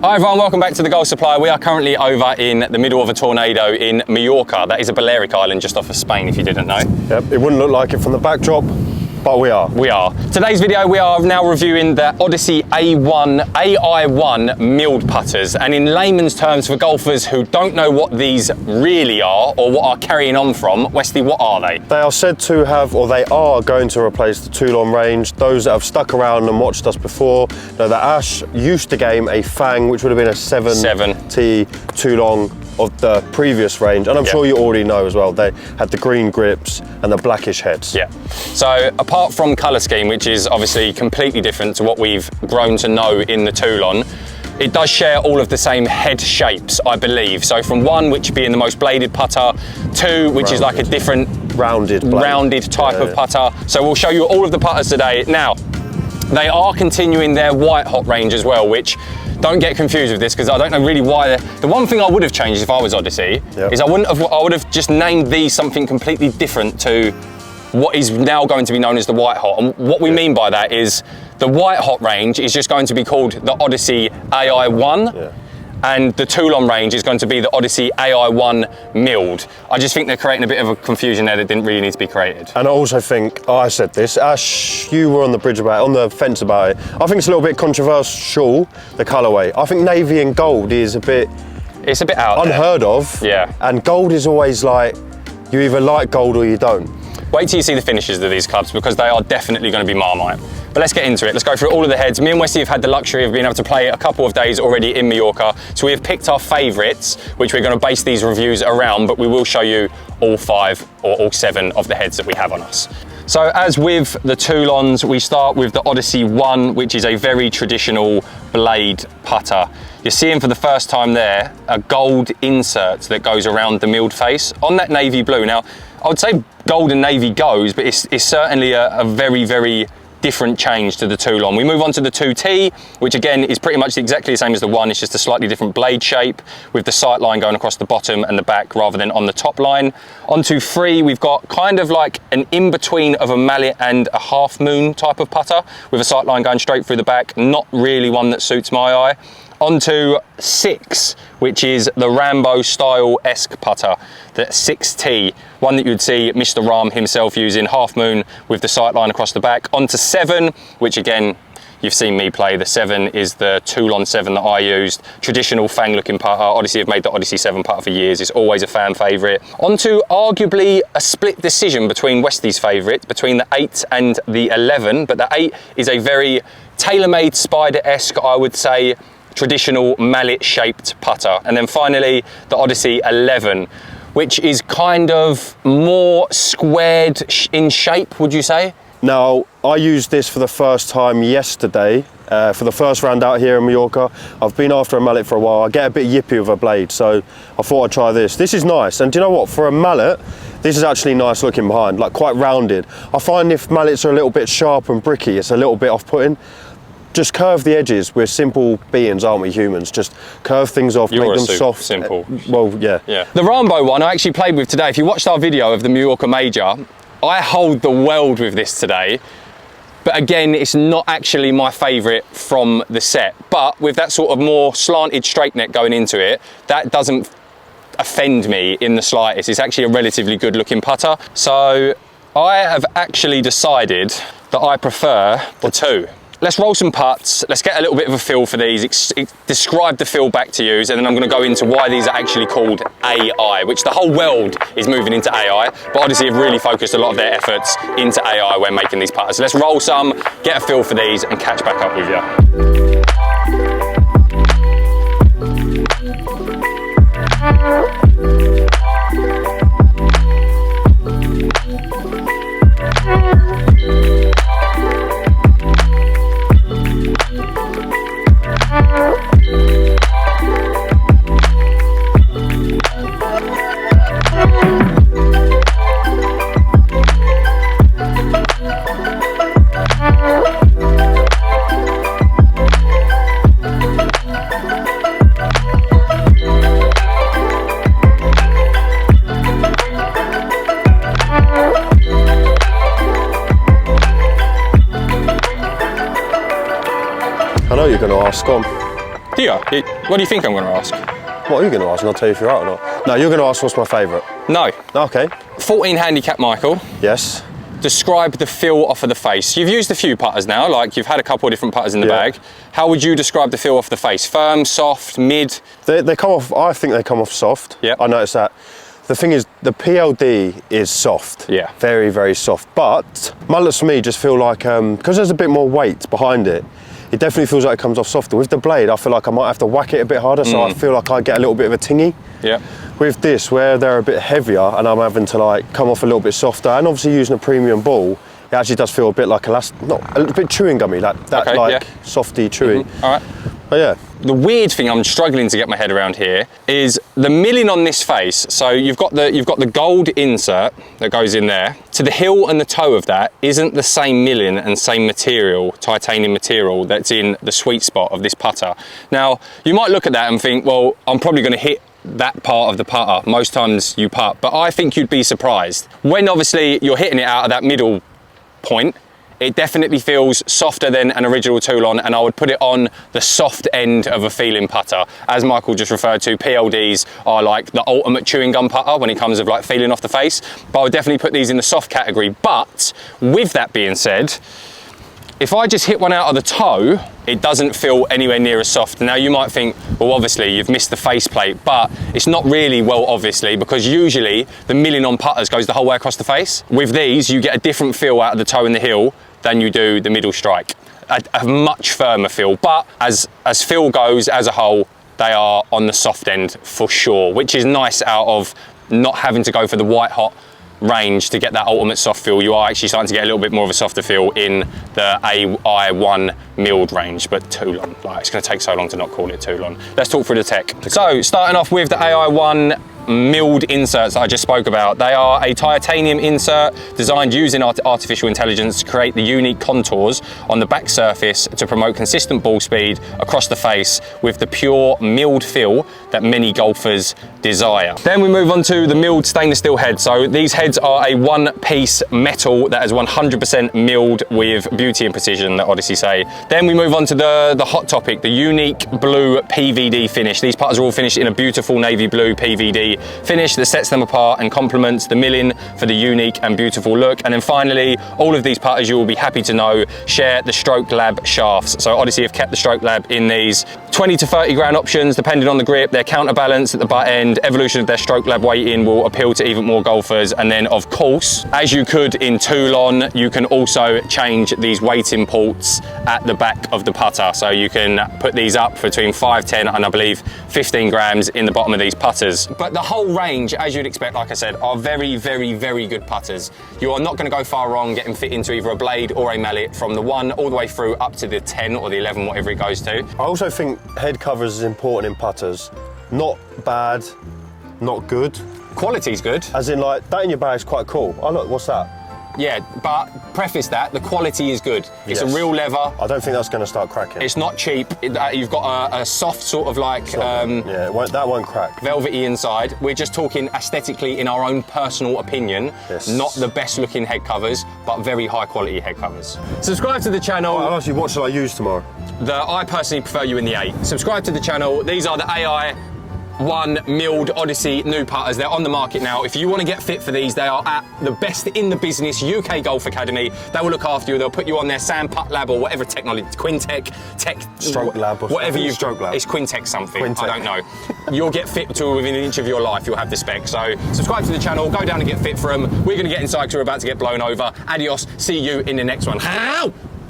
Hi everyone, welcome back to the Gold Supply. We are currently over in the middle of a tornado in Mallorca. That is a Balearic island just off of Spain, if you didn't know. Yep, it wouldn't look like it from the backdrop, but we are. We are. Today's video, we are now reviewing the ODYSSEY AI1 milled putters. And in layman's terms, for golfers who don't know what these really are or what are carrying on from, Wesley, what are they? They are said to have, or they are going to replace the Toulon range. Those that have stuck around and watched us before know that Ash used to game a Fang, which would have been a 7T Toulon of the previous range, and I'm sure you already know as well, they had the green grips and the blackish heads. Yeah, so apart from colour scheme, which is obviously completely different to what we've grown to know in the Toulon, it does share all of the same head shapes, I believe. So from one, which being the most bladed putter, two, which is like a different rounded type of putter. So we'll show you all of the putters today. Now, they are continuing their white hot range as well, which, don't get confused with this because I don't know really why. The one thing I would have changed if I was ODYSSEY is I would have just named these something completely different to what is now going to be known as the white hot. And what we mean by that is the white hot range is just going to be called the ODYSSEY AI1. And the Toulon range is going to be the ODYSSEY AI1 milled. I just think they're creating a bit of a confusion there that didn't really need to be created. And I also think, I said this, Ash, you were on the fence about it. I think it's a little bit controversial, the colourway. I think navy and gold is it's a bit out unheard of. Yeah. And gold is always like, you either like gold or you don't. Wait till you see the finishes of these clubs because they are definitely going to be Marmite. But let's get into it. Let's go through all of the heads. Me and Wesley have had the luxury of being able to play a couple of days already in Mallorca. So we have picked our favourites, which we're going to base these reviews around, but we will show you all 5 or all 7 of the heads that we have on us. So as with the Toulons, we start with the ODYSSEY 1, which is a very traditional blade putter. You're seeing for the first time there a gold insert that goes around the milled face on that navy blue. Now, I would say gold and navy goes, but it's certainly a very, very different change to the Toulon. We move on to the 2T, which again is pretty much exactly the same as the 1, it's just a slightly different blade shape with the sight line going across the bottom and the back rather than on the top line. On to 3, we've got kind of like an in-between of a mallet and a half moon type of putter with a sight line going straight through the back, not really one that suits my eye. On to 6, which is the Rambo style-esque putter, the 6T, one that you'd see Mr. Rahm himself using, half moon with the sight line across the back. On to 7, which again, you've seen me play. The 7 is the Toulon 7 that I used. Traditional Fang looking putter. ODYSSEY have made the ODYSSEY 7 putter for years. It's always a fan favourite. On to arguably a split decision between Wesley's favourite, between the 8 and the 11, but the 8 is a very tailor-made Spider-esque, I would say, traditional mallet shaped putter. And then finally the ODYSSEY 11, which is kind of more squared in shape, would you say? Now, I used this for the first time yesterday, for the first round out here in Mallorca. I've been after a mallet for a while. I get a bit yippy with a blade, so I thought I'd try this. This is nice, and do you know what? For a mallet, this is actually nice looking behind, like quite rounded. I find if mallets are a little bit sharp and bricky, it's a little bit off-putting. Just curve the edges. We're simple beings, aren't we, humans? Just curve things off, make them soft. Simple. Well, yeah. The Rambo one I actually played with today. If you watched our video of the Mallorca Major, I hold the world with this today. But again, it's not actually my favourite from the set. But with that sort of more slanted straight neck going into it, that doesn't offend me in the slightest. It's actually a relatively good looking putter. So I have actually decided that I prefer the 2. Let's roll some putts. Let's get a little bit of a feel for these, describe the feel back to you, and then I'm going to go into why these are actually called AI, which the whole world is moving into AI, but ODYSSEY have really focused a lot of their efforts into AI when making these putters. So let's roll some, get a feel for these, and catch back up with you. I know you're going to ask, on. Do you? What do you think I'm going to ask? What are you going to ask? And I'll tell you if you're right or not. No, you're going to ask what's my favourite. No. Okay. 14 handicap, Michael. Yes. Describe the feel off of the face. You've used a few putters now, like you've had a couple of different putters in the bag. How would you describe the feel off the face? Firm, soft, mid? They come off, I think they come off soft. Yeah. I noticed that. The thing is, the PLD is soft. Yeah. Very, very soft. But mullets for me just feel like, because there's a bit more weight behind it, it definitely feels like it comes off softer. With the blade, I feel like I might have to whack it a bit harder, so I feel like I get a little bit of a tingy. Yeah. With this, where they're a bit heavier and I'm having to like come off a little bit softer, and obviously using a premium ball, it actually does feel a bit like not a bit chewing gummy, that okay, softy chewy. All right. But yeah. The weird thing I'm struggling to get my head around here is the milling on this face. So you've got the gold insert that goes in there. To the heel and the toe of that isn't the same milling and same material, titanium material, that's in the sweet spot of this putter. Now, you might look at that and think, well, I'm probably going to hit that part of the putter most times you putt, but I think you'd be surprised. When obviously you're hitting it out of that middle point, it definitely feels softer than an original Toulon, and I would put it on the soft end of a feeling putter. As Michael just referred to, PLDs are like the ultimate chewing gum putter when it comes of like feeling off the face, but I would definitely put these in the soft category. But with that being said, if I just hit one out of the toe, it doesn't feel anywhere near as soft. Now you might think, well, obviously you've missed the faceplate, but it's not really, well, obviously, because usually the milling on putters goes the whole way across the face. With these, you get a different feel out of the toe and the heel than you do the middle strike. A much firmer feel, but as feel goes as a whole, they are on the soft end for sure, which is nice out of not having to go for the white hot range to get that ultimate soft feel. You are actually starting to get a little bit more of a softer feel in the AI1 milled range, but Toulon, like, it's going to take so long to not call it Toulon. Let's talk through the tech. So starting off with the AI1 milled inserts that I just spoke about. They are a titanium insert designed using artificial intelligence to create the unique contours on the back surface to promote consistent ball speed across the face with the pure milled feel that many golfers desire. Then we move on to the milled stainless steel head. So these heads are a one-piece metal that is 100% milled with beauty and precision, that Odyssey say. Then we move on to the hot topic, the unique blue PVD finish. These putters are all finished in a beautiful navy blue PVD finish that sets them apart and complements the milling for the unique and beautiful look. And then finally, all of these putters, you will be happy to know, share the Stroke Lab shafts. So Odyssey have kept the Stroke Lab in these 20 to 30 grand options, depending on the grip, their counterbalance at the butt end. Evolution of their Stroke Lab weight-in will appeal to even more golfers. And then, of course, as you could in Toulon, you can also change these weight-in ports at the back of the putter. So you can put these up between 5, 10, and I believe 15 grams in the bottom of these putters. But the whole range, as you'd expect, like I said, are very, very, very good putters. You are not going to go far wrong getting fit into either a blade or a mallet from the 1 all the way through up to the 10 or the 11, whatever it goes to. I also think head covers is important in putters. Not bad, not good. Quality's good. As in, like, that in your bag is quite cool. Oh look, what's that? Yeah, but preface that, the quality is good. It's a real leather. I don't think that's going to start cracking. It's not cheap. You've got a soft sort of like... yeah, that won't crack. Velvety inside. We're just talking aesthetically in our own personal opinion. Yes. Not the best looking head covers, but very high quality head covers. Subscribe to the channel. I'll ask you, what shall I use tomorrow? I personally prefer you in the 8. Subscribe to the channel. These are the AI1 milled Odyssey new putters. They're on the market now. If you want to get fit for these, they are at the best in the business UK Golf Academy. They will look after you. They'll put you on their Sand Putt Lab or whatever technology, Quintech, Stroke Lab, or whatever you Stroke Lab. It's Quintech something. Quintech. I don't know. You'll get fit to within an inch of your life. You'll have the spec. So subscribe to the channel. Go down and get fit for them. We're going to get inside because we're about to get blown over. Adios. See you in the next one. How?